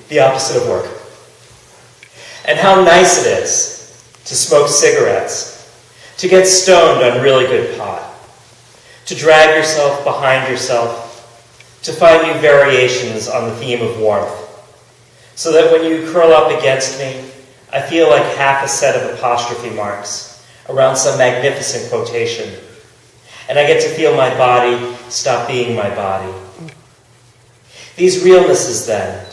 the opposite of work. And how nice it is to smoke cigarettes, to get stoned on really good pot, to drag yourself behind yourself, to find new variations on the theme of warmth, so that when you curl up against me, I feel like half a set of apostrophe marks around some magnificent quotation, and I get to feel my body stop being my body. These realnesses, then,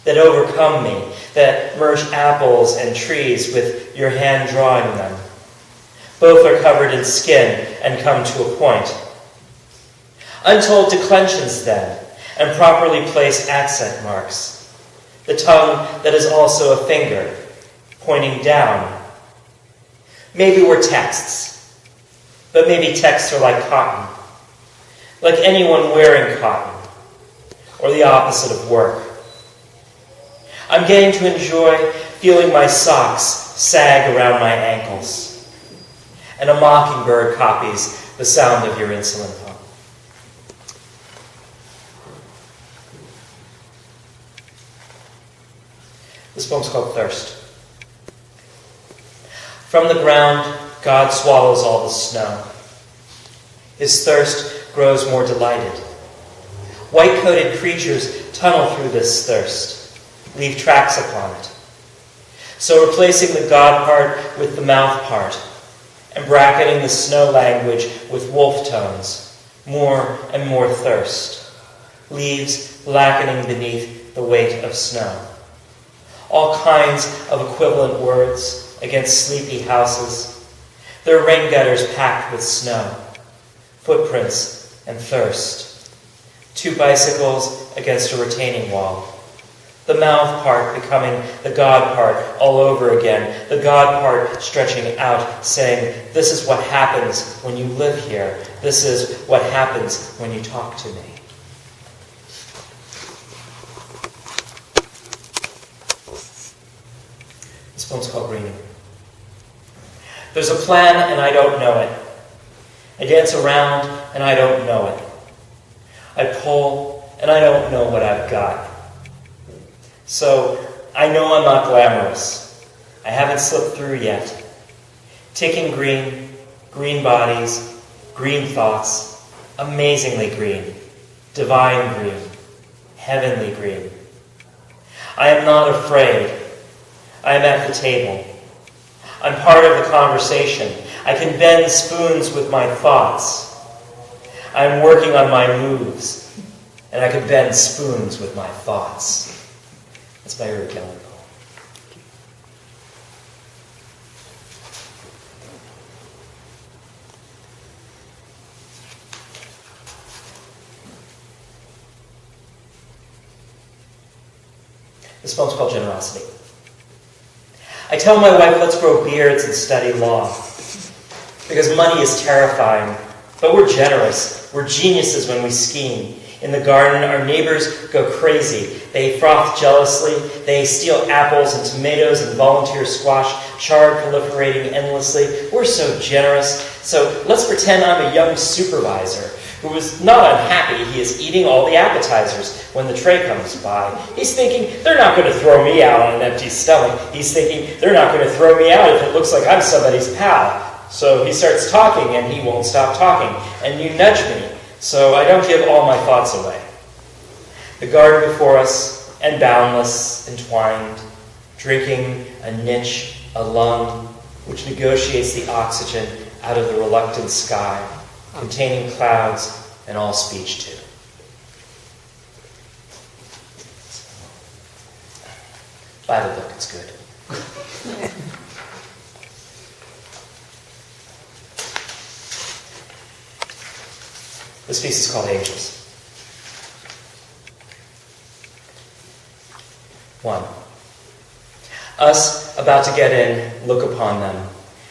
that overcome me, that merge apples and trees with your hand drawing them, both are covered in skin and come to a point. Untold declensions, then, and properly placed accent marks. The tongue that is also a finger, pointing down. Maybe we're texts, but maybe texts are like cotton, like anyone wearing cotton, or the opposite of work. I'm getting to enjoy feeling my socks sag around my ankles, and a mockingbird copies the sound of your insulin pump. This poem's called Thirst. From the ground, God swallows all the snow. His thirst grows more delighted. White-coated creatures tunnel through this thirst, leave tracks upon it. So replacing the God part with the mouth part, and bracketing the snow language with wolf tones, more and more thirst, leaves blackening beneath the weight of snow. All kinds of equivalent words against sleepy houses, their rain gutters packed with snow, footprints and thirst. Two bicycles against a retaining wall. The mouth part becoming the God part all over again. The God part stretching out, saying, this is what happens when you live here. This is what happens when you talk to me. This poem's called Greening. There's a plan and I don't know it. I dance around and I don't know it. I pull and I don't know what I've got. So I know I'm not glamorous. I haven't slipped through yet. Ticking green, green bodies, green thoughts, amazingly green, divine green, heavenly green. I am not afraid. I am at the table. I'm part of the conversation. I can bend spoons with my thoughts. I'm working on my moves, and I can bend spoons with my thoughts. That's my Uri Geller poem. This poem's called Generosity. I tell my wife, let's grow beards and study law. Because money is terrifying, but we're generous. We're geniuses when we scheme. In the garden, our neighbors go crazy. They froth jealously. They steal apples and tomatoes and volunteer squash, chard proliferating endlessly. We're so generous. So let's pretend I'm a young supervisor who is not unhappy he is eating all the appetizers when the tray comes by. He's thinking, they're not going to throw me out on an empty stomach. He's thinking, they're not going to throw me out if it looks like I'm somebody's pal. So he starts talking and he won't stop talking. And you nudge me, so I don't give all my thoughts away. The garden before us, and boundless, entwined, drinking a niche, a lung, which negotiates the oxygen out of the reluctant sky, containing clouds and all speech too. Bible book, it's good. This piece is called Angels. 1. Us about to get in, look upon them,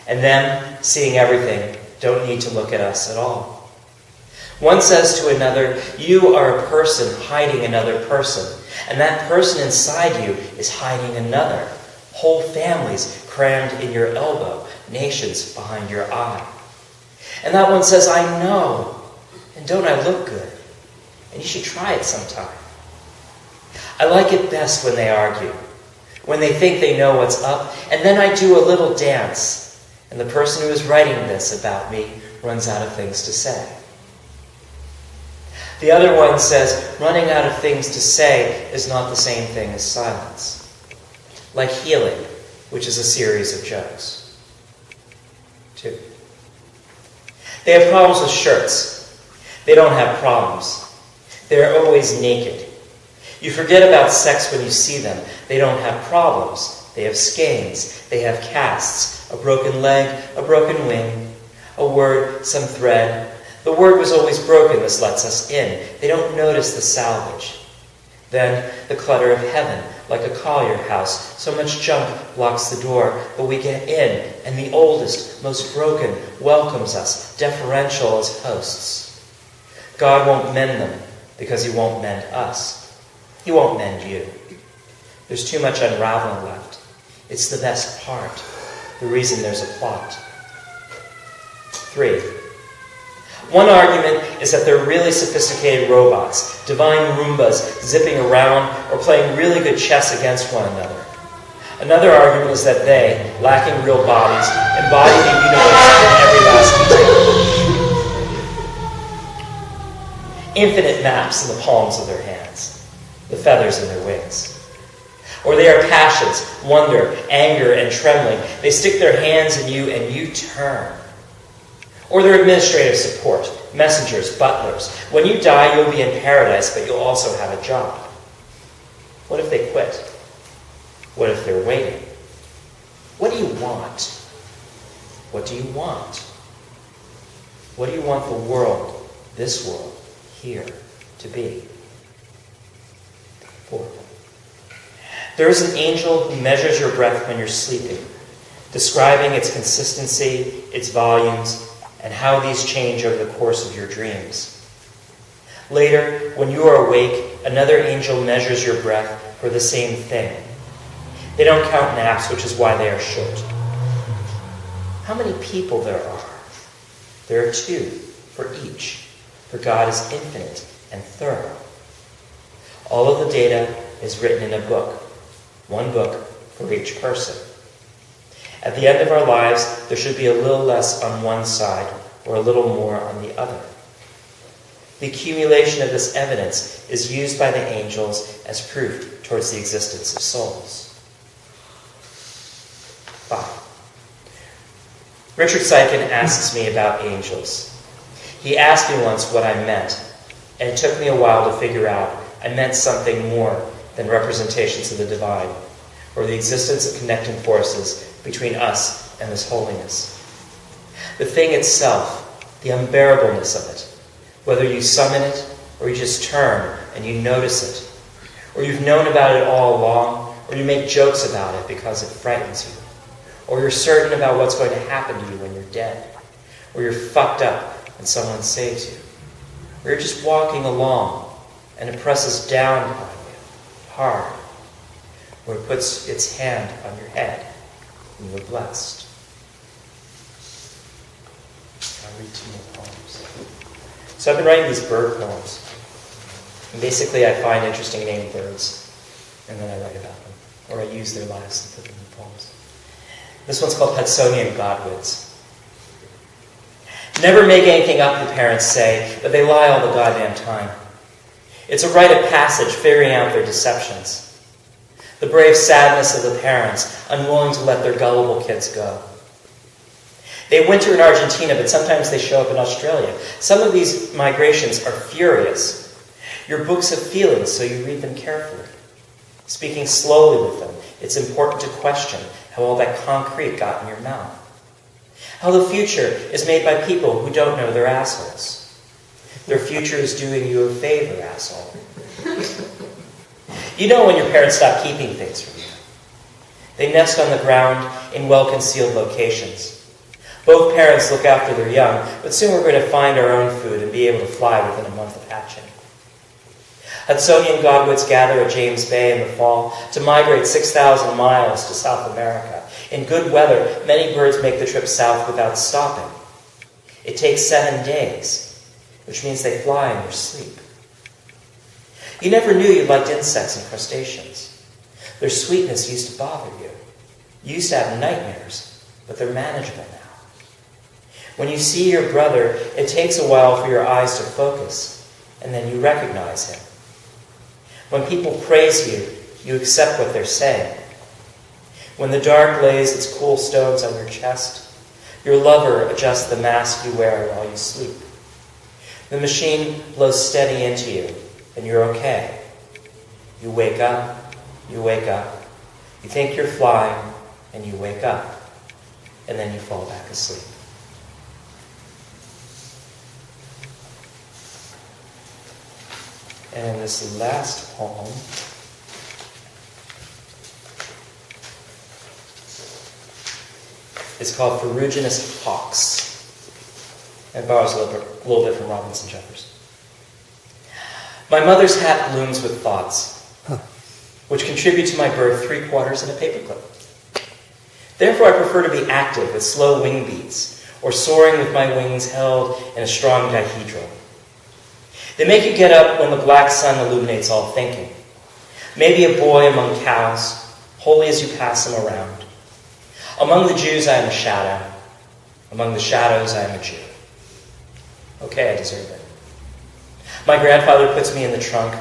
and them, seeing everything, don't need to look at us at all. One says to another, you are a person hiding another person, and that person inside you is hiding another. Whole families crammed in your elbow, nations behind your eye. And that one says, I know, and don't I look good? And you should try it sometime. I like it best when they argue, when they think they know what's up, and then I do a little dance, and the person who is writing this about me runs out of things to say. The other one says running out of things to say is not the same thing as silence. Like healing, which is a series of jokes. 2. They have problems with shirts. They don't have problems. They are always naked. You forget about sex when you see them. They don't have problems. They have skeins. They have casts. A broken leg, a broken wing, a word, some thread. The word was always broken. This lets us in. They don't notice the salvage. Then the clutter of heaven, like a collier house. So much junk blocks the door, but we get in, and the oldest, most broken, welcomes us, deferential as hosts. God won't mend them because he won't mend us. He won't mend you. There's too much unraveling left. It's the best part, the reason there's a plot. 3. One argument is that they're really sophisticated robots, divine Roombas zipping around or playing really good chess against one another. Another argument is that they, lacking real bodies, embody the universe in every last detail. Infinite maps in the palms of their hands, the feathers in their wings. Or they are passions, wonder, anger, and trembling. They stick their hands in you and you turn. Or they're administrative support, messengers, butlers. When you die, you'll be in paradise, but you'll also have a job. What if they quit? What if they're waiting? What do you want? What do you want? What do you want the world, this world, here, to be? 4. There is an angel who measures your breath when you're sleeping, describing its consistency, its volumes, and how these change over the course of your dreams. Later, when you are awake, another angel measures your breath for the same thing. They don't count naps, which is why they are short. How many people there are? There are 2 for each, for God is infinite and thorough. All of the data is written in a book, one book for each person. At the end of our lives, there should be a little less on one side or a little more on the other. The accumulation of this evidence is used by the angels as proof towards the existence of souls. 5. Richard Sykin asks me about angels. He asked me once what I meant, and it took me a while to figure out I meant something more than representations of the divine, or the existence of connecting forces between us and this holiness. The thing itself, the unbearableness of it, whether you summon it or you just turn and you notice it, or you've known about it all along, or you make jokes about it because it frightens you, or you're certain about what's going to happen to you when you're dead, or you're fucked up and someone saves you, or you're just walking along and it presses down on you, hard, or it puts its hand on your head and you're blessed. I'll read 2 more poems. So I've been writing these bird poems. And basically I find interesting named birds, and then I write about them. Or I use their lives and put them in poems. This one's called Hudsonian Godwits. Never make anything up, the parents say, but they lie all the goddamn time. It's a rite of passage, figuring out their deceptions. The brave sadness of the parents, unwilling to let their gullible kids go. They winter in Argentina, but sometimes they show up in Australia. Some of these migrations are furious. Your books have feelings, so you read them carefully. Speaking slowly with them, it's important to question how all that concrete got in your mouth. How the future is made by people who don't know they're assholes. Their future is doing you a favor, asshole. You know when your parents stop keeping things from you. They nest on the ground in well-concealed locations. Both parents look after their young, but soon we're going to find our own food and be able to fly within a month of hatching. Hudsonian godwits gather at James Bay in the fall to migrate 6,000 miles to South America. In good weather, many birds make the trip south without stopping. It takes 7 days, which means they fly in their sleep. You never knew you liked insects and crustaceans. Their sweetness used to bother you. You used to have nightmares, but they're manageable now. When you see your brother, it takes a while for your eyes to focus, and then you recognize him. When people praise you, you accept what they're saying. When the dark lays its cool stones on your chest, your lover adjusts the mask you wear while you sleep. The machine blows steady into you, and you're okay. You wake up, you wake up. You think you're flying, and you wake up, and then you fall back asleep. And this last poem is called Ferruginous Hawks, and borrows a little bit from Robinson Jeffers. My mother's hat blooms with thoughts, which contribute to my birth 3/4 in a paperclip. Therefore, I prefer to be active with slow wing beats, or soaring with my wings held in a strong dihedral. They make you get up when the black sun illuminates all thinking. Maybe a boy among cows, holy as you pass them around. Among the Jews, I am a shadow. Among the shadows, I am a Jew. Okay, I deserve it. My grandfather puts me in the trunk,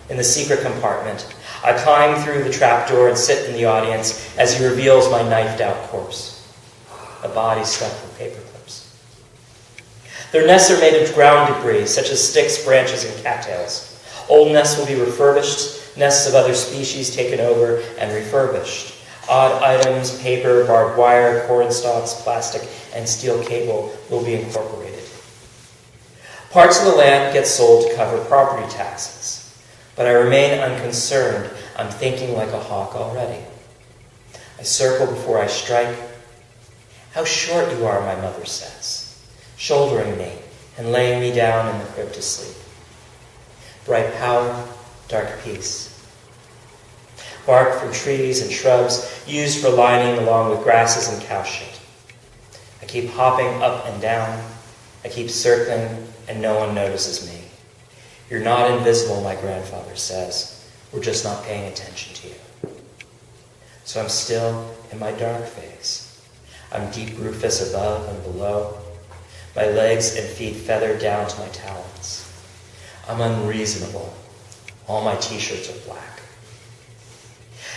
in the secret compartment. I climb through the trapdoor and sit in the audience as he reveals my knifed-out corpse, a body stuffed with paperclips. Their nests are made of ground debris, such as sticks, branches, and cattails. Old nests will be refurbished, nests of other species taken over and refurbished. Odd items, paper, barbed wire, corn stalks, plastic, and steel cable will be incorporated. Parts of the land get sold to cover property taxes, but I remain unconcerned. I'm thinking like a hawk already. I circle before I strike. How short you are, my mother says, shouldering me and laying me down in the crib to sleep. Bright power, dark peace. Bark from trees and shrubs used for lining along with grasses and cow shit. I keep hopping up and down. I keep circling, and no one notices me. You're not invisible, my grandfather says. We're just not paying attention to you. So I'm still in my dark phase. I'm deep rufous above and below. My legs and feet feathered down to my talons. I'm unreasonable. All my t-shirts are black.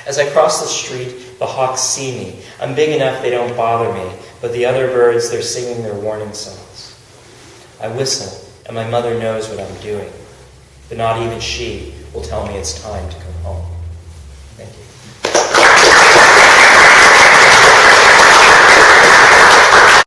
As I cross the street, the hawks see me. I'm big enough they don't bother me, but the other birds, they're singing their warning songs. I whistle, and my mother knows what I'm doing, but not even she will tell me it's time to come home. Thank you.